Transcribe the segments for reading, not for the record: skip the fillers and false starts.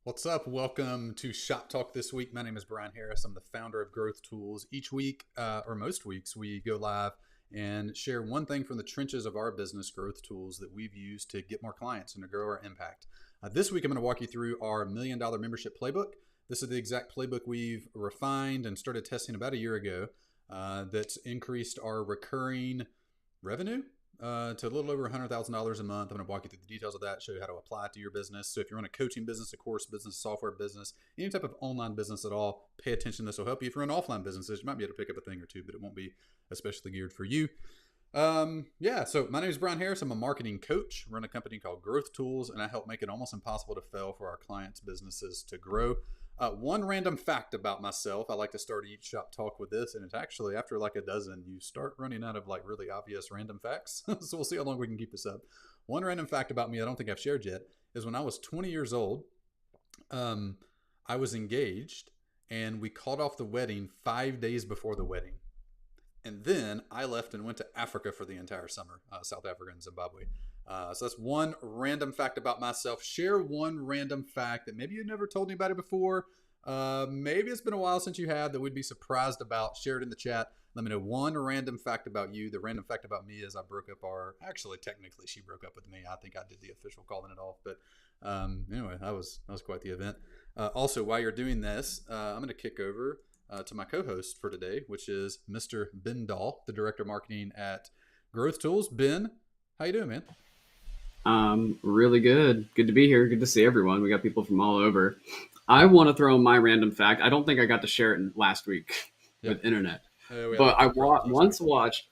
What's up? Welcome to Shop Talk this week. My name is Brian Harris. I'm the founder of Growth Tools. Each week, or most weeks, we go live and share one thing from the trenches of our business, Growth Tools, that we've used to get more clients and to grow our impact. This week, I'm going to walk you through our $1 Million Membership Playbook. This is the exact playbook we've refined and started testing about a year ago that's increased our recurring revenue to a little over $100,000 a month. I'm going to walk you through the details of that, show you how to apply it to your business. So if you're in a coaching business, a course business, software business, any type of online business at all, pay attention. This will help you. If you're in offline businesses, you might be able to pick up a thing or two, but it won't be especially geared for you. So my name is Brian Harris. I'm a marketing coach, run a company called Growth Tools, and I help make it almost impossible to fail for our clients' businesses to grow. One random fact about myself, I like to start each shop talk with this, and it's actually after like a dozen, you start running out of like really obvious random facts. So we'll see how long we can keep this up. One random fact about me I don't think I've shared yet is when I was 20 years old, I was engaged and we called off the wedding 5 days before the wedding. And then I left and went to Africa for the entire summer, South Africa and Zimbabwe. So that's one random fact about myself. Share one random fact that maybe you never told anybody before. Maybe it's been a while since you had that we'd be surprised about. Share it in the chat. Let me know one random fact about you. The random fact about me is I broke up actually technically she broke up with me. I think I did the official calling it off. But anyway, that was quite the event. Also, while you're doing this, I'm going to kick over to my co-host for today, which is Mr. Ben Dahl, the Director of Marketing at Growth Tools. Ben, how you doing, man? Really good. Good to be here. Good to see everyone. We got people from all over. I want to throw in my random fact. I don't think I got to share it last week with internet, but I once watched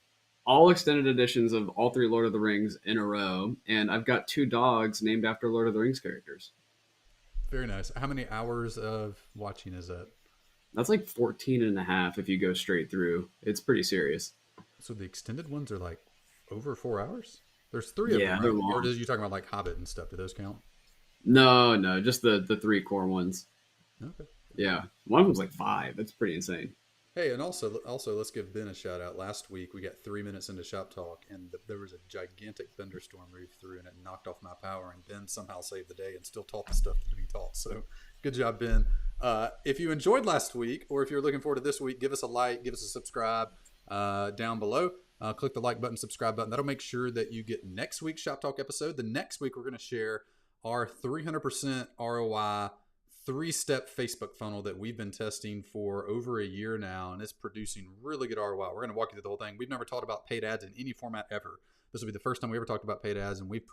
all extended editions of all three Lord of the Rings in a row, and I've got two dogs named after Lord of the Rings characters. Very nice. How many hours of watching is that? That's like 14 and a half if you go straight through. It's pretty serious. So the extended ones are like over 4 hours? There's three of them, right? They're long. Or are you talking about like Hobbit and stuff? Do those count? No, just the three core ones. Okay. Yeah, one of them's like 5. That's pretty insane. Hey, and also let's give Ben a shout out. Last week we got 3 minutes into Shop Talk, and there was a gigantic thunderstorm moved through, and it knocked off my power. And Ben somehow saved the day and still taught the stuff to be taught. So good job, Ben. If you enjoyed last week, or if you're looking forward to this week, give us a like, give us a subscribe down below. Click the like button, subscribe button. That'll make sure that you get next week's Shop Talk episode. The next week, we're going to share our 300% ROI 3-step Facebook funnel that we've been testing for over a year now, and it's producing really good ROI. We're going to walk you through the whole thing. We've never talked about paid ads in any format ever. This will be the first time we ever talked about paid ads, and we've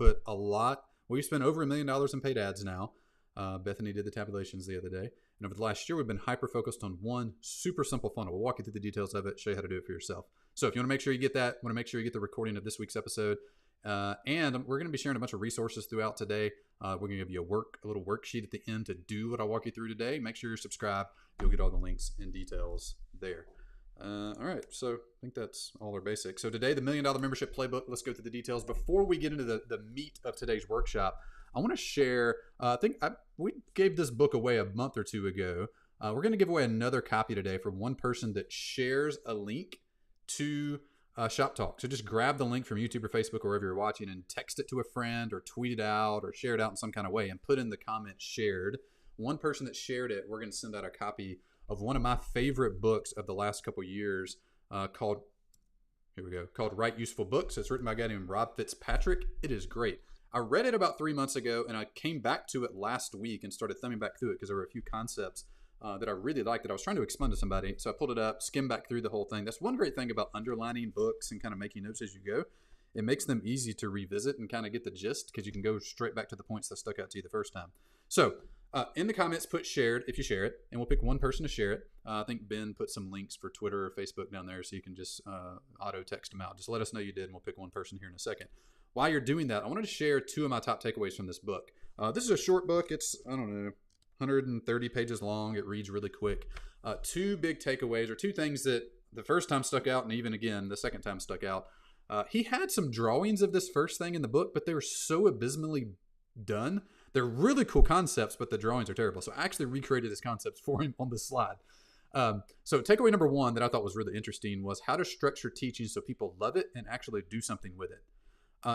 spent over $1 million in paid ads now. Bethany did the tabulations the other day. And over the last year, we've been hyper-focused on one super simple funnel. We'll walk you through the details of it, show you how to do it for yourself. So if you want to make sure you get that, want to make sure you get the recording of this week's episode. And we're going to be sharing a bunch of resources throughout today. We're going to give you a little worksheet at the end to do what I walk you through today. Make sure you're subscribed. You'll get all the links and details there. All right, so I think that's all our basics. So today, the $1 Million Membership Playbook. Let's go through the details. Before we get into the meat of today's workshop, I want to share, we gave this book away a month or two ago. We're going to give away another copy today from one person that shares a link to Shop Talk. So just grab the link from YouTube or Facebook or wherever you're watching and text it to a friend or tweet it out or share it out in some kind of way and put in the comment shared. One person that shared it, we're going to send out a copy of one of my favorite books of the last couple of years called Write Useful Books. It's written by a guy named Rob Fitzpatrick. It is great. I read it about 3 months ago, and I came back to it last week and started thumbing back through it because there were a few concepts that I really liked that I was trying to explain to somebody. So I pulled it up, skimmed back through the whole thing. That's one great thing about underlining books and kind of making notes as you go. It makes them easy to revisit and kind of get the gist because you can go straight back to the points that stuck out to you the first time. So in the comments, put shared if you share it, and we'll pick one person to share it. I think Ben put some links for Twitter or Facebook down there, so you can just auto text them out. Just let us know you did, and we'll pick one person here in a second. While you're doing that, I wanted to share 2 of my top takeaways from this book. This is a short book. It's, 130 pages long. It reads really quick. 2 big takeaways, or 2 things that the first time stuck out, and even again, the second time stuck out. He had some drawings of this first thing in the book, but they were so abysmally done. They're really cool concepts, but the drawings are terrible. So I actually recreated his concepts for him on this slide. So takeaway number 1 that I thought was really interesting was how to structure teaching so people love it and actually do something with it.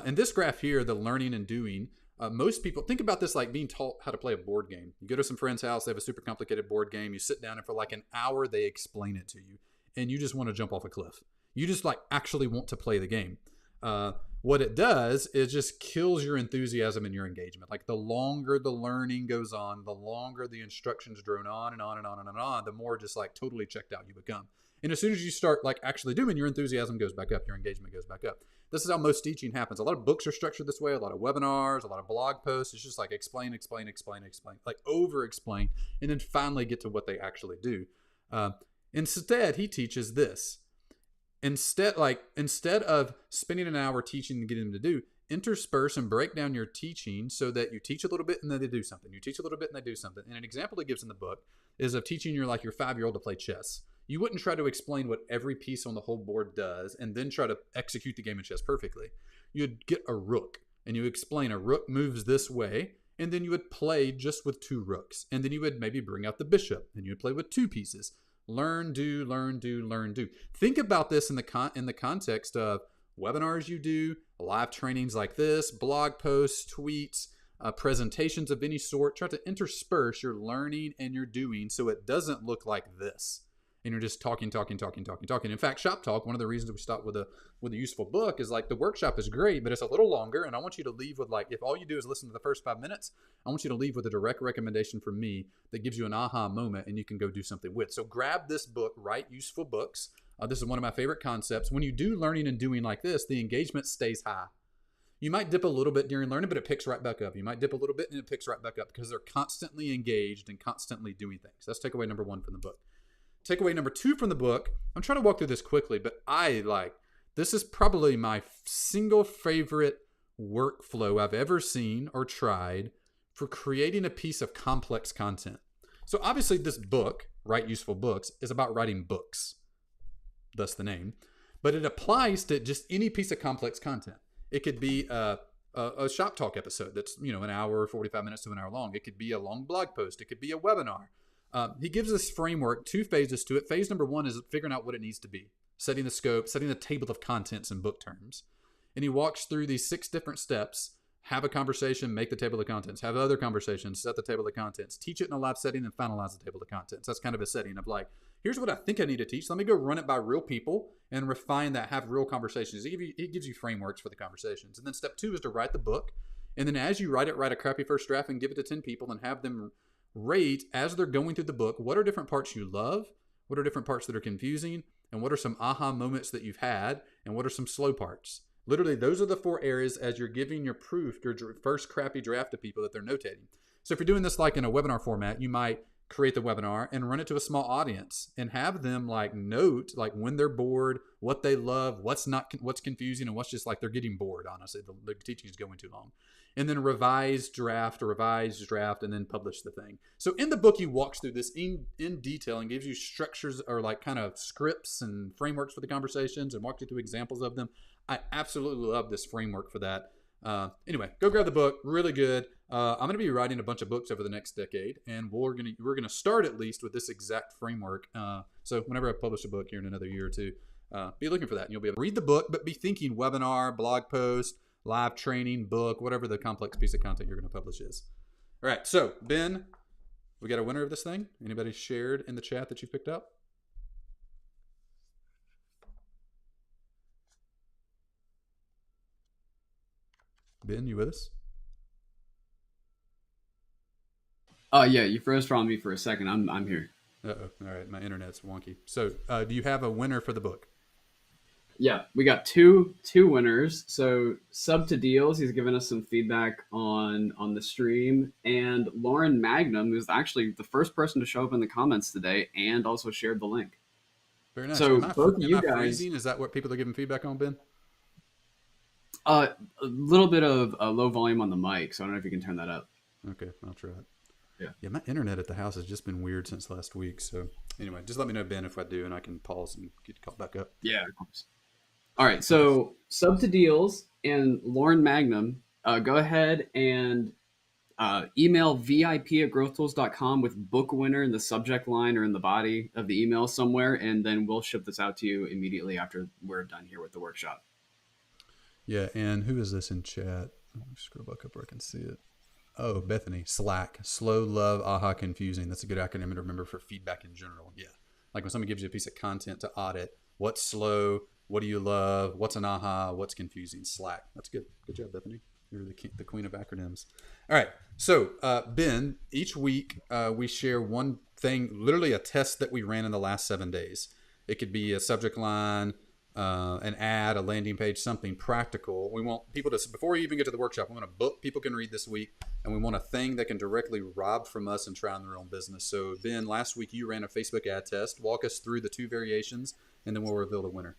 In this graph here, the learning and doing, Most people think about this like being taught how to play a board game. You go to some friend's house, they have a super complicated board game. You sit down and for like an hour, they explain it to you, and you just want to jump off a cliff. You just like actually want to play the game. What it does is just kills your enthusiasm and your engagement. Like the longer the learning goes on, the longer the instructions drone on and on and on and on, the more just like totally checked out you become. And as soon as you start like actually doing, your enthusiasm goes back up, your engagement goes back up. This is how most teaching happens. A lot of books are structured this way, a lot of webinars, a lot of blog posts. It's just like explain, like over explain, and then finally get to what they actually do. Instead, he teaches this. Instead of spending an hour teaching and getting them to do, intersperse and break down your teaching so that you teach a little bit and then they do something. You teach a little bit and they do something. And an example he gives in the book is of teaching your 5-year-old to play chess. You wouldn't try to explain what every piece on the whole board does and then try to execute the game of chess perfectly. You'd get a rook and you explain a rook moves this way, and then you would play just with 2 rooks. And then you would maybe bring out the bishop and you would play with 2 pieces. Learn, do, learn, do, learn, do. Think about this in the context of webinars you do, live trainings like this, blog posts, tweets, presentations of any sort. Try to intersperse your learning and your doing so it doesn't look like this. And you're just talking. In fact, Shop Talk, one of the reasons we stopped with a useful book is like the workshop is great, but it's a little longer. And I want you to leave with if all you do is listen to the first 5 minutes, I want you to leave with a direct recommendation from me that gives you an aha moment and you can go do something with. So grab this book, Write Useful Books. This is one of my favorite concepts. When you do learning and doing like this, the engagement stays high. You might dip a little bit during learning, but it picks right back up. You might dip a little bit and it picks right back up because they're constantly engaged and constantly doing things. That's takeaway number 1 from the book. Takeaway number 2 from the book, I'm trying to walk through this quickly, but this is probably my single favorite workflow I've ever seen or tried for creating a piece of complex content. So obviously this book, Write Useful Books, is about writing books, thus the name, but it applies to just any piece of complex content. It could be a Shop Talk episode that's, an hour, 45 minutes to an hour long. It could be a long blog post. It could be a webinar. He gives this framework, 2 phases to it. Phase number 1 is figuring out what it needs to be, setting the scope, setting the table of contents in book terms. And he walks through these 6 different steps. Have a conversation, make the table of contents. Have other conversations, set the table of contents. Teach it in a live setting and finalize the table of contents. That's kind of a setting of here's what I think I need to teach. Let me go run it by real people and refine that, have real conversations. He gives you frameworks for the conversations. And then step 2 is to write the book. And then as you write it, write a crappy first draft and give it to 10 people and have them rate as they're going through the book. What are different parts you love? What are different parts that are confusing? And what are some aha moments that you've had? And what are some slow parts? Literally, those are the 4 areas as you're giving your proof, your first crappy draft to people that they're notating. So if you're doing this in a webinar format, you might create the webinar and run it to a small audience and have them note when they're bored, what they love, what's confusing, and what's just they're getting bored. Honestly, the teaching is going too long. And then revise draft, and then publish the thing. So in the book, he walks through this in detail and gives you structures or kind of scripts and frameworks for the conversations and walks you through examples of them. I absolutely love this framework for that. Anyway, go grab the book. Really good. I'm going to be writing a bunch of books over the next decade, and we're going to start at least with this exact framework. So whenever I publish a book here in another year or 2, be looking for that, and you'll be able to read the book, but be thinking webinar, blog post, live training, book, whatever the complex piece of content you're going to publish is. All right. So Ben, we got a winner of this thing. Anybody shared in the chat that you picked up? Ben, you with us? Yeah, you froze from me for a second. I'm here. Uh-oh. All right, my internet's wonky. So, do you have a winner for the book? Yeah, we got two winners. So Sub to Deals, he's given us some feedback on the stream, and Lauren Magnum, who's actually the first person to show up in the comments today and also shared the link. Very nice. So both of you guys, freezing? Is that what people are giving feedback on, Ben? A little bit of a low volume on the mic, so I don't know if you can turn that up. Okay, I'll try it. Yeah, my internet at the house has just been weird since last week. So anyway, just let me know, Ben, if I do, and I can pause and get called back up. Yeah, of course. All right, so Sub to Deals and Lauren Magnum, go ahead and email vip@growthtools.com with book winner in the subject line or in the body of the email somewhere, and then we'll ship this out to you immediately after we're done here with the workshop. Yeah, and who is this in chat? Scroll back up where I can see it. Oh, Bethany, Slack, slow, love, aha, confusing. That's a good acronym to remember for feedback in general. Yeah. Like when somebody gives you a piece of content to audit, what's slow? What do you love? What's an aha? What's confusing? Slack. That's good. Good job, Bethany. You're the queen of acronyms. All right. So, Ben, each week we share one thing, literally a test that we ran in the last 7 days. It could be a subject line, an ad, a landing page, something practical. We want people to, before we even get to the workshop, we want a book people can read this week, and we want a thing that can directly rob from us and try on their own business. So, Ben, last week you ran a Facebook ad test. Walk us through the 2 variations, and then we'll reveal the winner.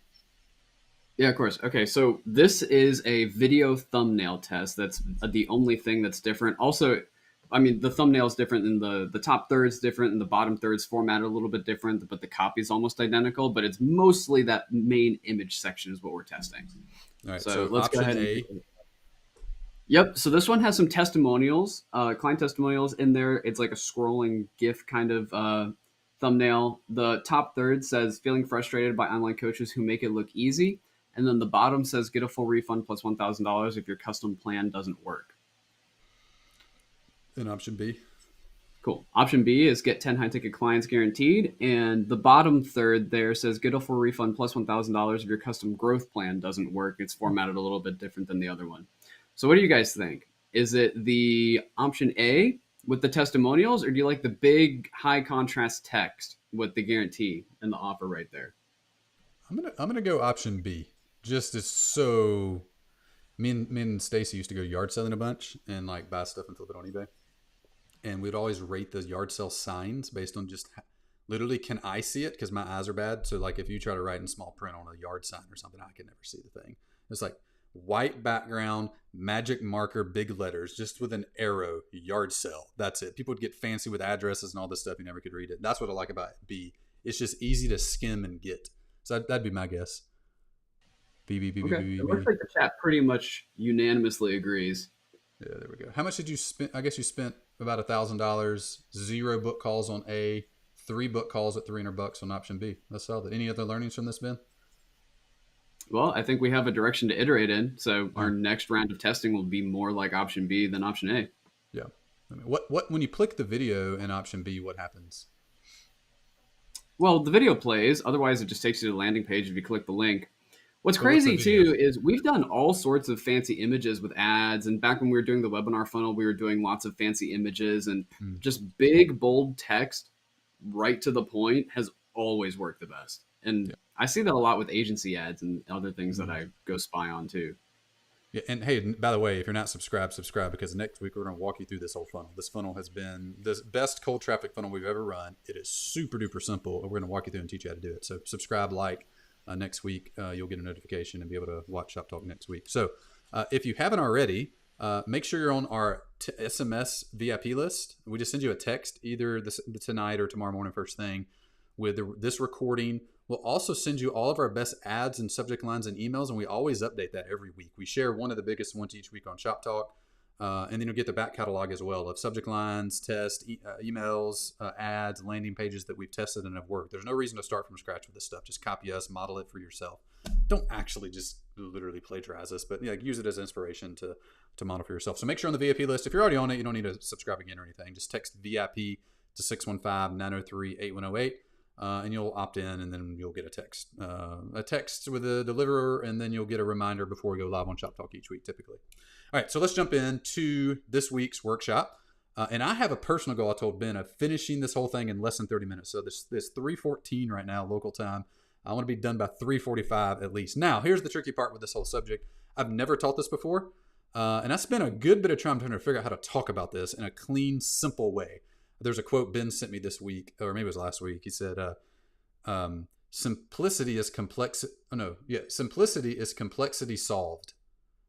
Yeah, of course. Okay, so this is a video thumbnail test. That's the only thing that's different. Also, I mean, the thumbnail is different, and the top third's different, and the bottom third's formatted a little bit different, but the copy is almost identical. But it's mostly that main image section is what we're testing. All right, so let's go ahead and. Yep. So this one has some testimonials, client testimonials in there. It's like a scrolling GIF kind of thumbnail. The top third says, feeling frustrated by online coaches who make it look easy. And then the bottom says, get a full refund plus $1,000 if your custom plan doesn't work. And option B. Cool. Option B is get 10 high-ticket clients guaranteed. And the bottom third there says, get a full refund plus $1,000 if your custom growth plan doesn't work. It's formatted a little bit different than the other one. So what do you guys think? Is it the option A with the testimonials, or do you like the big high contrast text with the guarantee and the offer right there? I'm gonna go option B. Just as so, me and Stacy used to go yard selling a bunch and like buy stuff and flip it on eBay, and we'd always rate the yard sale signs based on just literally, can I see it? Because my eyes are bad. So like if you try to write in small print on a yard sign or something, I can never see the thing. It's like white background, magic marker, big letters, just with an arrow, yard sale. That's it. People would get fancy with addresses and all this stuff. You never could read it. That's what I like about B. It's just easy to skim and get. So that'd be my guess. Okay. It looks like the chat pretty much unanimously agrees. Yeah, there we go. How much did you spend? I guess you spent about $1,000. 0 book calls on A, 3 book calls at $300 on option B. That's solid. Any other learnings from this, Ben? Well, I think we have a direction to iterate in. So our next round of testing will be more like option B than option A. Yeah. I mean, what when you click the video in option B, what happens? Well, the video plays. Otherwise, it just takes you to the landing page if you click the link. What's crazy, too, is we've done all sorts of fancy images with ads. And back when we were doing the webinar funnel, we were doing lots of fancy images. And just big, bold text right to the point has always worked the best. And I see that a lot with agency ads and other things that I go spy on, too. Yeah, and hey, by the way, if you're not subscribed, subscribe, because next week we're going to walk you through this whole funnel. This funnel has been the best cold traffic funnel we've ever run. It is super duper simple, and we're going to walk you through and teach you how to do it. So subscribe, like. Next week, you'll get a notification and be able to watch Shop Talk next week. So if you haven't already, make sure you're on our SMS VIP list. We just send you a text either tonight or tomorrow morning first thing with this recording. We'll also send you all of our best ads and subject lines and emails, and we always update that every week. We share one of the biggest ones each week on Shop Talk. And then you'll get the back catalog as well of subject lines, tests, emails, ads, landing pages that we've tested and have worked. There's no reason to start from scratch with this stuff. Just copy us, model it for yourself. Don't actually just literally plagiarize us, but use it as inspiration to model for yourself. So make sure on the VIP list, if you're already on it, you don't need to subscribe again or anything. Just text VIP to 615-903-8108. And you'll opt in, and then you'll get a text with a deliverer, and then you'll get a reminder before we go live on Shop Talk each week, typically. All right, so let's jump into this week's workshop. And I have a personal goal, I told Ben, of finishing this whole thing in less than 30 minutes. So this 3:14 right now, local time. I want to be done by 3:45 at least. Now, here's the tricky part with this whole subject. I've never taught this before, and I spent a good bit of time trying to figure out how to talk about this in a clean, simple way. There's a quote Ben sent me this week, or maybe it was last week. He said, simplicity is complexity solved.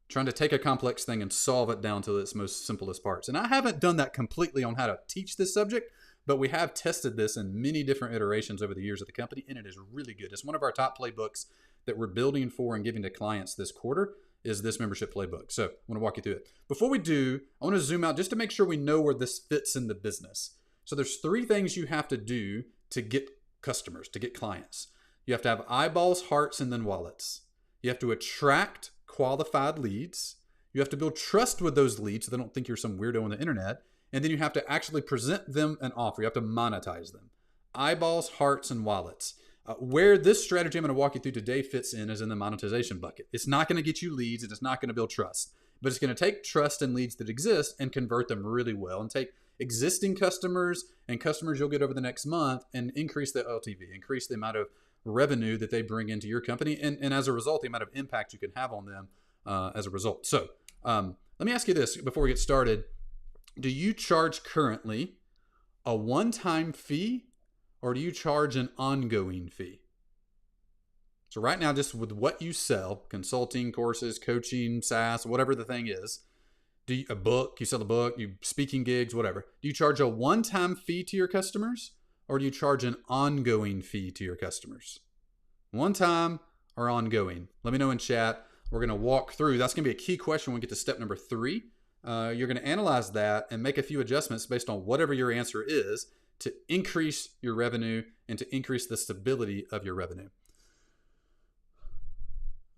Trying to take a complex thing and solve it down to its most simplest parts. And I haven't done that completely on how to teach this subject, but we have tested this in many different iterations over the years of the company, and it is really good. It's one of our top playbooks that we're building for and giving to clients this quarter is this membership playbook. So I want to walk you through it. Before we do, I want to zoom out just to make sure we know where this fits in the business. So there's 3 things you have to do to get customers, to get clients. You have to have eyeballs, hearts, and then wallets. You have to attract qualified leads. You have to build trust with those leads so they don't think you're some weirdo on the internet. And then you have to actually present them an offer. You have to monetize them. Eyeballs, hearts, and wallets. Where this strategy I'm going to walk you through today fits in is in the monetization bucket. It's not going to get you leads and it's not going to build trust, but it's going to take trust and leads that exist and convert them really well, and take existing customers and customers you'll get over the next month and increase the LTV, increase the amount of revenue that they bring into your company, and as a result, the amount of impact you can have on them as a result. So let me ask you this before we get started. Do you charge currently a one-time fee, or do you charge an ongoing fee? So right now, just with what you sell, consulting, courses, coaching, SaaS, whatever the thing is, a book, you sell a book, you speaking gigs, whatever. Do you charge a one-time fee to your customers, or do you charge an ongoing fee to your customers? One time or ongoing? Let me know in chat. We're going to walk through. That's going to be a key question when we get to step number 3. You're going to analyze that and make a few adjustments based on whatever your answer is to increase your revenue and to increase the stability of your revenue.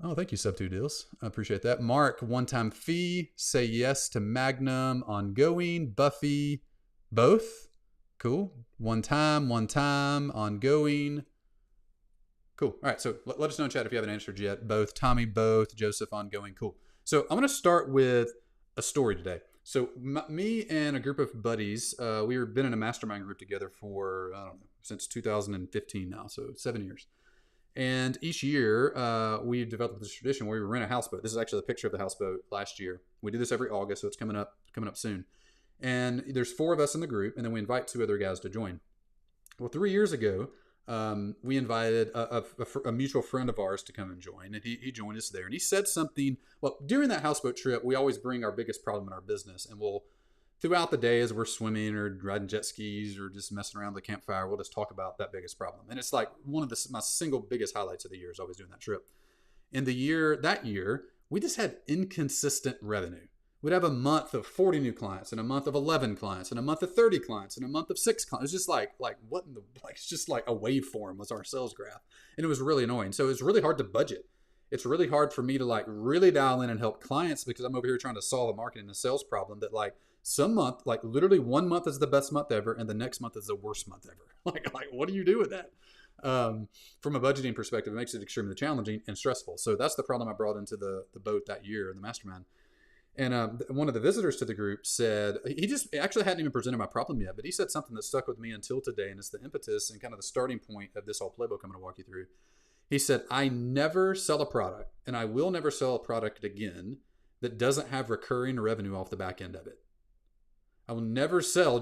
Oh, thank you, Sub2 Deals. I appreciate that. Mark, one-time fee. Say yes to Magnum. Ongoing. Buffy, both. Cool. One time, ongoing. Cool. All right, so let us know in chat if you haven't answered yet. Both. Tommy, both. Joseph, ongoing. Cool. So I'm going to start with a story today. So me and a group of buddies, we've been in a mastermind group together for, I don't know, since 2015 now, so 7 years. And each year, we developed this tradition where we rent a houseboat. This is actually a picture of the houseboat last year. We do this every August, so it's coming up soon. And there's 4 of us in the group, and then we invite 2 other guys to join. Well, 3 years ago, we invited a mutual friend of ours to come and join, and he joined us there. And he said something. Well, during that houseboat trip, we always bring our biggest problem in our business, and we'll, throughout the day as we're swimming or riding jet skis or just messing around the campfire, we'll just talk about that biggest problem. And it's like one of my single biggest highlights of the year is always doing that trip. In that year, we just had inconsistent revenue. We'd have a month of 40 new clients and a month of 11 clients and a month of 30 clients and a month of 6 clients. It was just like what in the, like, it's just like a waveform was our sales graph. And it was really annoying. So it was really hard to budget. It's really hard for me to like really dial in and help clients because I'm over here trying to solve a marketing and sales problem that like some month, like literally one month is the best month ever and the next month is the worst month ever. Like what do you do with that? From a budgeting perspective, it makes it extremely challenging and stressful. So that's the problem I brought into the boat that year in the mastermind. And one of the visitors to the group said, he actually hadn't even presented my problem yet, but he said something that stuck with me until today, and it's the impetus and kind of the starting point of this whole playbook I'm going to walk you through. He said, I never sell a product, and I will never sell a product again that doesn't have recurring revenue off the back end of it. I will never sell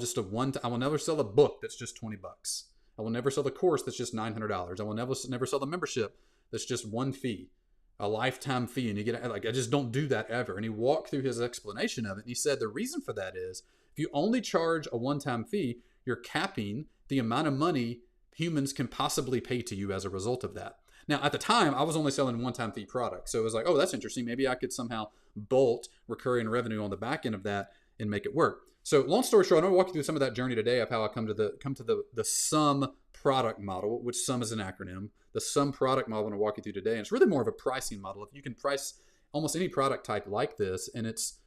I will never sell a book that's just $20. I will never sell a course that's just $900. I will never sell the membership that's just one fee. A lifetime fee, and you get like, I just don't do that ever. And he walked through his explanation of it, and he said the reason for that is if you only charge a one-time fee, you're capping the amount of money humans can possibly pay to you as a result of that. Now, at the time, I was only selling one-time fee products, so it was like, oh, that's interesting. Maybe I could somehow bolt recurring revenue on the back end of that and make it work. So, long story short, I'm gonna walk you through some of that journey today of how I come to the SUM product model, which SUM is an acronym. The SUM product model I'm going to walk you through today. And it's really more of a pricing model. If you can price almost any product type like this, and it's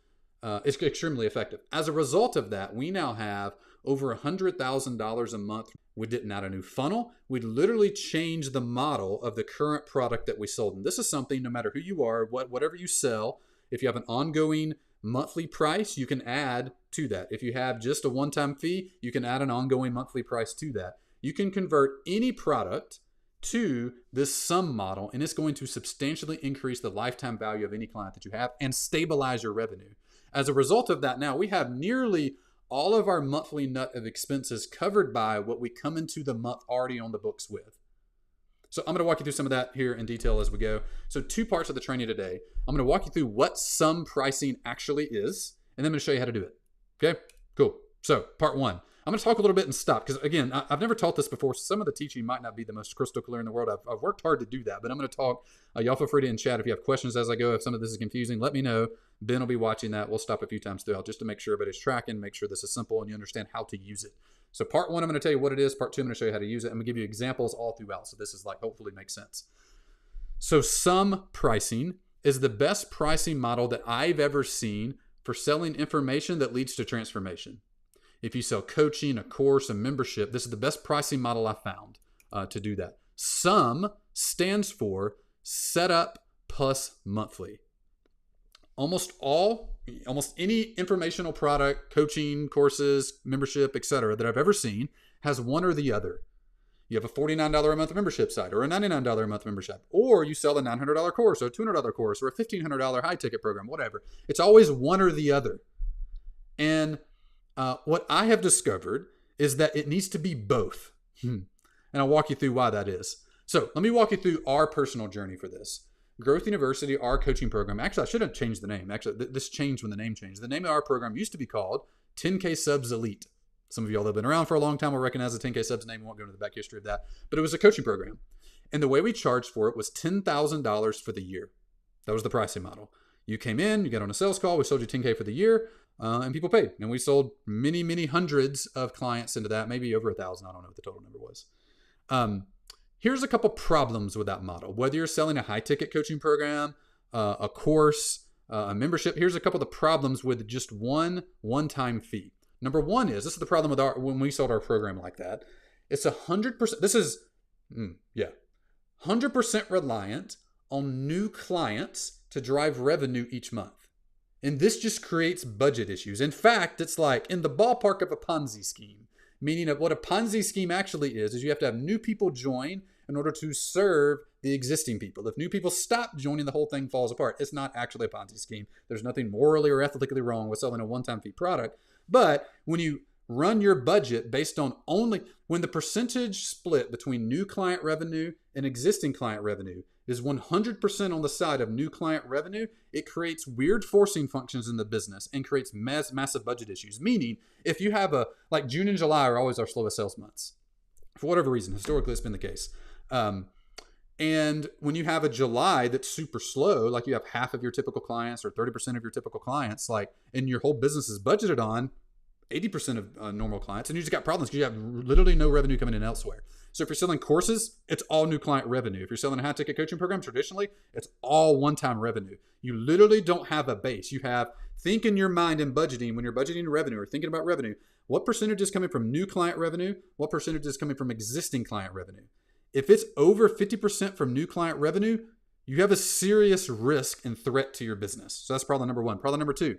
extremely effective. As a result of that, we now have over $100,000 a month. We didn't add a new funnel. We literally changed the model of the current product that we sold. And this is something, no matter who you are, whatever you sell, if you have an ongoing monthly price, you can add to that. If you have just a one-time fee, you can add an ongoing monthly price to that. You can convert any product to this SUM model, and it's going to substantially increase the lifetime value of any client that you have and stabilize your revenue. As a result of that, now we have nearly all of our monthly nut of expenses covered by what we come into the month already on the books with. So I'm going to walk you through some of that here in detail as we go. So 2 parts of the training today. I'm going to walk you through what SUM pricing actually is, and then I'm going to show you how to do it. Okay, cool. So part 1. I'm going to talk a little bit and stop because, again, I've never taught this before. So some of the teaching might not be the most crystal clear in the world. I've worked hard to do that, but I'm going to talk. Y'all feel free to in chat if you have questions as I go. If some of this is confusing, let me know. Ben will be watching that. We'll stop a few times throughout just to make sure everybody's tracking, make sure this is simple and you understand how to use it. So part 1, I'm going to tell you what it is. Part 2, I'm going to show you how to use it. I'm going to give you examples all throughout. So this is like hopefully makes sense. So SUM pricing is the best pricing model that I've ever seen for selling information that leads to transformation. If you sell coaching, a course, a membership, this is the best pricing model I found to do that. SUM stands for setup plus monthly. Almost any informational product, coaching, courses, membership, etc., that I've ever seen has one or the other. You have a $49 a month membership site or a $99 a month membership, or you sell a $900 course or a $200 course or a $1,500 high ticket program, whatever. It's always one or the other. And what I have discovered is that it needs to be both. And I'll walk you through why that is. So let me walk you through our personal journey for this. Growth University, our coaching program. Actually, I should have changed the name. Actually, this changed when the name changed. The name of our program used to be called 10K Subs Elite. Some of y'all that have been around for a long time will recognize the 10K Subs name. We won't go into the back history of that. But it was a coaching program. And the way we charged for it was $10,000 for the year. That was the pricing model. You came in, you got on a sales call, we sold you 10K for the year, and people paid. And we sold many, many hundreds of clients into that, maybe over 1,000. I don't know what the total number was. Here's a couple problems with that model. Whether you're selling a high ticket coaching program, a course, a membership, here's a couple of the problems with just one-time fee. Number one is, this is the problem with when we sold our program like that. It's 100%, this is, 100% reliant on new clients to drive revenue each month. And this just creates budget issues. In fact, it's like in the ballpark of a Ponzi scheme. Meaning of what a Ponzi scheme actually is you have to have new people join in order to serve the existing people. If new people stop joining, the whole thing falls apart. It's not actually a Ponzi scheme. There's nothing morally or ethically wrong with selling a one-time fee product. But when you run your budget based on when the percentage split between new client revenue and existing client revenue is 100% on the side of new client revenue, it creates weird forcing functions in the business and creates massive budget issues. Meaning, if you have like June and July are always our slowest sales months. For whatever reason, historically it's been the case. And when you have a July that's super slow, like you have half of your typical clients or 30% of your typical clients, and your whole business is budgeted on 80% of normal clients, and you just got problems because you have literally no revenue coming in elsewhere. So if you're selling courses, it's all new client revenue. If you're selling a high ticket coaching program, traditionally, it's all one-time revenue. You literally don't have a base. Think in your mind in budgeting, when you're budgeting revenue or thinking about revenue, what percentage is coming from new client revenue? What percentage is coming from existing client revenue? If it's over 50% from new client revenue, you have a serious risk and threat to your business. So that's problem number one. Problem number two,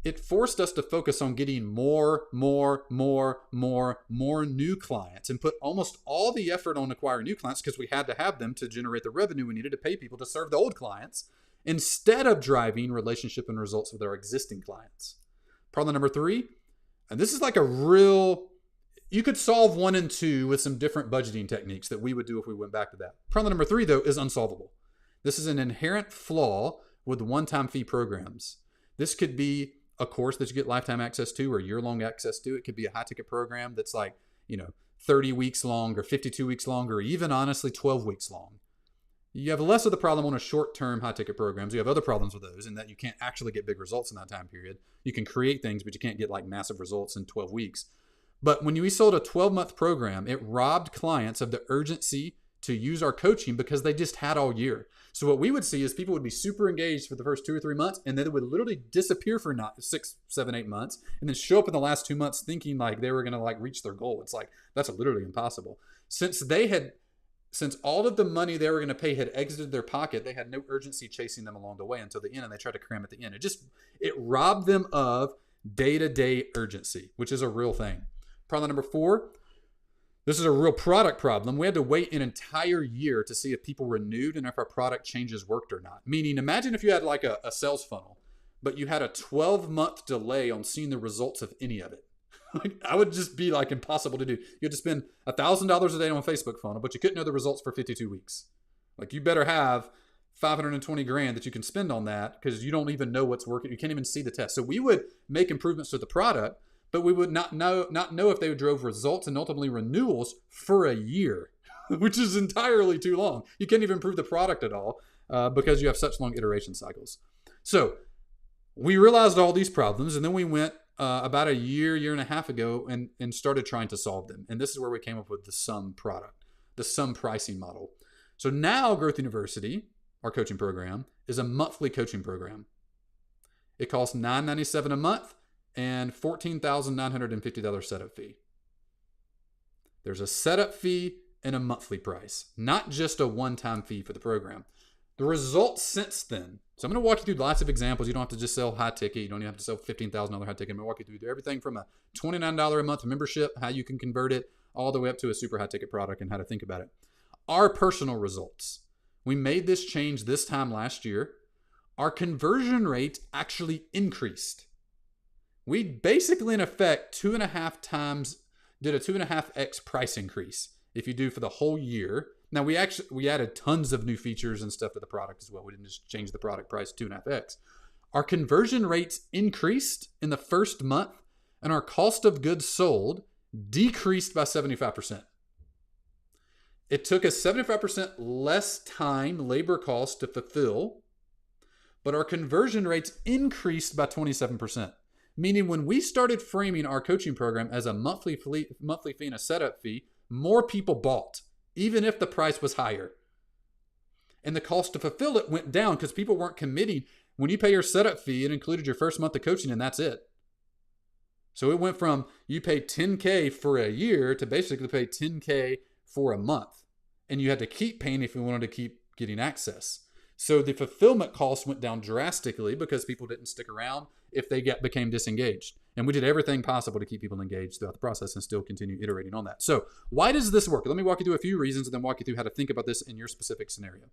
it forced us to focus on getting more new clients and put almost all the effort on acquiring new clients because we had to have them to generate the revenue we needed to pay people to serve the old clients instead of driving relationship and results with our existing clients. Problem number three, and this is like you could solve 1 and 2 with some different budgeting techniques that we would do if we went back to that. Problem number 3, though, is unsolvable. This is an inherent flaw with one-time fee programs. This could be a course that you get lifetime access to or year-long access to. It could be a high-ticket program that's 30 weeks long or 52 weeks long or even, honestly, 12 weeks long. You have less of the problem on a short-term high-ticket programs. You have other problems with those in that you can't actually get big results in that time period. You can create things, but you can't get massive results in 12 weeks. But when we sold a 12-month program, it robbed clients of the urgency to use our coaching because they just had all year. So what we would see is people would be super engaged for the first 2 or 3 months, and then it would literally disappear for 6, 7, 8 months, and then show up in the last 2 months thinking they were going to reach their goal. It's that's literally impossible. Since all of the money they were going to pay had exited their pocket, they had no urgency chasing them along the way until the end, and they tried to cram at the end. It robbed them of day-to-day urgency, which is a real thing. Problem number 4, this is a real product problem. We had to wait an entire year to see if people renewed and if our product changes worked or not. Meaning, imagine if you had a sales funnel, but you had a 12-month delay on seeing the results of any of it. I would just be impossible to do. You had to spend $1,000 a day on a Facebook funnel, but you couldn't know the results for 52 weeks. You better have $520,000 that you can spend on that because you don't even know what's working. You can't even see the test. So we would make improvements to the product, but we would not know if they drove results and ultimately renewals for a year, which is entirely too long. You can't even improve the product at all because you have such long iteration cycles. So we realized all these problems, and then we went about a year and a half ago and started trying to solve them. And this is where we came up with the SUM product, the SUM pricing model. So now Growth University our coaching program, is a monthly coaching program. It costs $997 a month and $14,950 setup fee. There's a setup fee and a monthly price, not just a one-time fee for the program. The results since then. So I'm going to walk you through lots of examples. You don't have to just sell high ticket. You don't even have to sell $15,000 high ticket. I'm going to walk you through everything from a $29 a month membership, how you can convert it, all the way up to a super high ticket product and how to think about it. Our personal results. We made this change this time last year. Our conversion rate actually increased. We basically, in effect, did a 2.5x price increase if you do for the whole year. Now, we added tons of new features and stuff to the product as well. We didn't just change the product price 2.5x. Our conversion rates increased in the first month, and our cost of goods sold decreased by 75%. It took us 75% less time, labor cost to fulfill, but our conversion rates increased by 27%. Meaning when we started framing our coaching program as a monthly fee and a setup fee, more people bought, even if the price was higher. And the cost to fulfill it went down because people weren't committing. When you pay your setup fee, it included your first month of coaching and that's it. So it went from you pay $10K for a year to basically pay $10K for a month. And you had to keep paying if you wanted to keep getting access. So the fulfillment cost went down drastically because people didn't stick around if they became disengaged. And we did everything possible to keep people engaged throughout the process and still continue iterating on that. So why does this work? Let me walk you through a few reasons and then walk you through how to think about this in your specific scenario.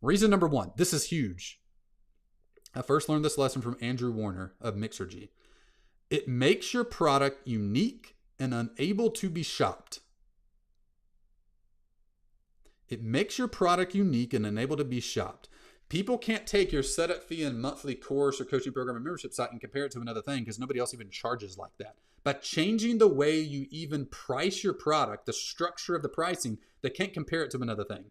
Reason number one, this is huge. I first learned this lesson from Andrew Warner of Mixergy. It makes your product unique and unable to be shopped. It makes your product unique and unable to be shopped. People can't take your setup fee and monthly course or coaching program or membership site and compare it to another thing because nobody else even charges like that. By changing the way you even price your product, the structure of the pricing, they can't compare it to another thing.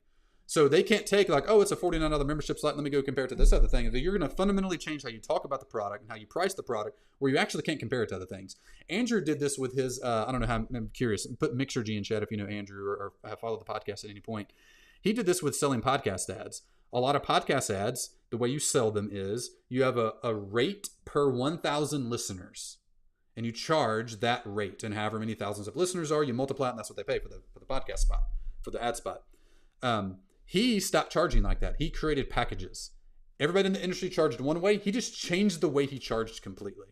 So they can't take like, oh, it's a $49 membership site. Let me go compare it to this other thing. You're going to fundamentally change how you talk about the product and how you price the product where you actually can't compare it to other things. Andrew did this with his, I don't know how, I'm curious. Put Mixergy in chat if you know Andrew or have followed the podcast at any point. He did this with selling podcast ads. A lot of podcast ads, the way you sell them is you have a rate per 1,000 listeners. And you charge that rate. And however many thousands of listeners are, you multiply it, and that's what they pay for the podcast spot, for the ad spot. He stopped charging like that. He created packages. Everybody in the industry charged one way. He just changed the way he charged completely.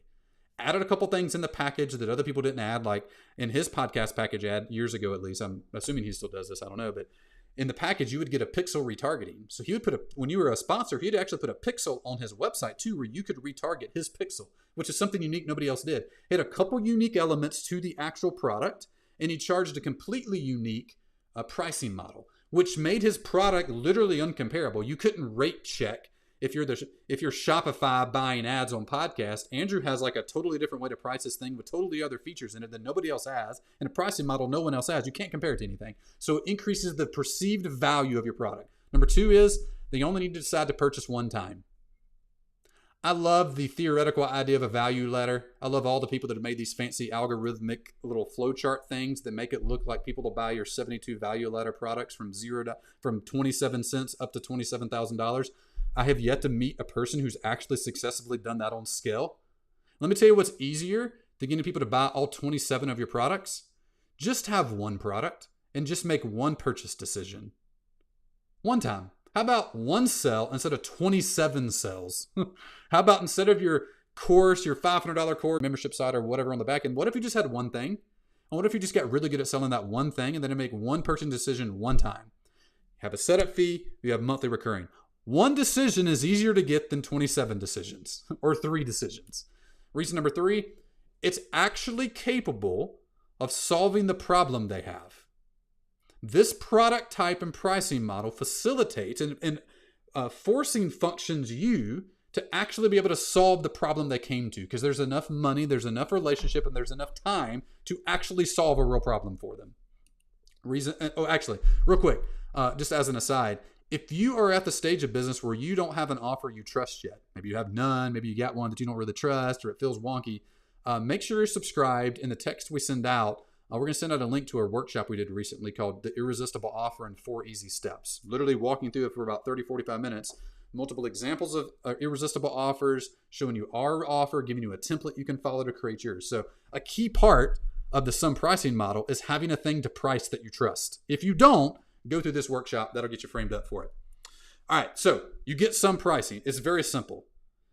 Added a couple things in the package that other people didn't add, like in his podcast package ad years ago at least. I'm assuming he still does this. I don't know. But in the package, you would get a pixel retargeting. So he would when you were a sponsor, he'd actually put a pixel on his website too, where you could retarget his pixel, which is something unique nobody else did. He had a couple unique elements to the actual product, and he charged a completely unique pricing model, which made his product literally uncomparable. You couldn't rate check if you're Shopify buying ads on podcast. Andrew has like a totally different way to price this thing with totally other features in it that nobody else has, and a pricing model no one else has. You can't compare it to anything. So it increases the perceived value of your product. Number two is they only need to decide to purchase one time. I love the theoretical idea of a value ladder. I love all the people that have made these fancy algorithmic little flowchart things that make it look like people will buy your 72 value ladder products from 27 cents up to $27,000. I have yet to meet a person who's actually successfully done that on scale. Let me tell you what's easier than getting people to buy all 27 of your products. Just have one product and just make one purchase decision. One time. How about one sell instead of 27 sells? How about instead of your course, your $500 course, membership site or whatever on the back end, what if you just had one thing? And what if you just got really good at selling that one thing and then make one purchase decision one time? You have a setup fee, you have monthly recurring. One decision is easier to get than 27 decisions or 3 decisions. Reason number 3, it's actually capable of solving the problem they have. This product type and pricing model facilitates and forcing functions you to actually be able to solve the problem they came to, because there's enough money, there's enough relationship, and there's enough time to actually solve a real problem for them. Real quick, just as an aside, if you are at the stage of business where you don't have an offer you trust yet, maybe you have none, maybe you got one that you don't really trust or it feels wonky, make sure you're subscribed. In the text we send out, we're going to send out a link to a workshop we did recently called The Irresistible Offer in 4 Easy Steps. Literally walking through it for about 30, 45 minutes. Multiple examples of irresistible offers, showing you our offer, giving you a template you can follow to create yours. So a key part of the sum pricing model is having a thing to price that you trust. If you don't, go through this workshop. That'll get you framed up for it. All right, so you get sum pricing. It's very simple.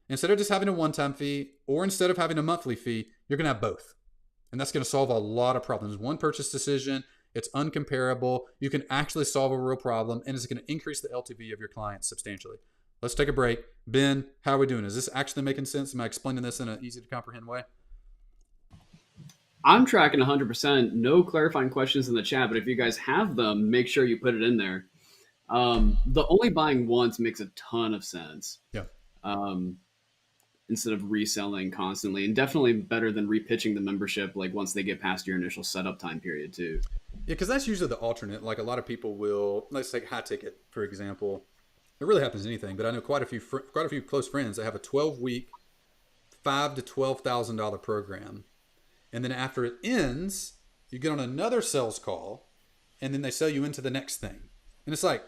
Instead of just having a one-time fee or instead of having a monthly fee, you're going to have both. And that's going to solve a lot of problems. One purchase decision, it's uncomparable. You can actually solve a real problem, and it's going to increase the LTV of your clients substantially. Let's take a break. Ben, how are we doing? Is this actually making sense? Am I explaining this in an easy to comprehend way? I'm tracking 100%. No clarifying questions in the chat, but if you guys have them, make sure you put it in there. The only buying once makes a ton of sense. Yeah. Instead of reselling constantly, and definitely better than repitching the membership like once they get past your initial setup time period too. Yeah, because that's usually the alternate. Like a lot of people will, let's take high ticket for example. It really happens to anything, but I know quite a few close friends that have a 12-week, $5,000 to $12,000 program, and then after it ends, you get on another sales call, and then they sell you into the next thing, and it's like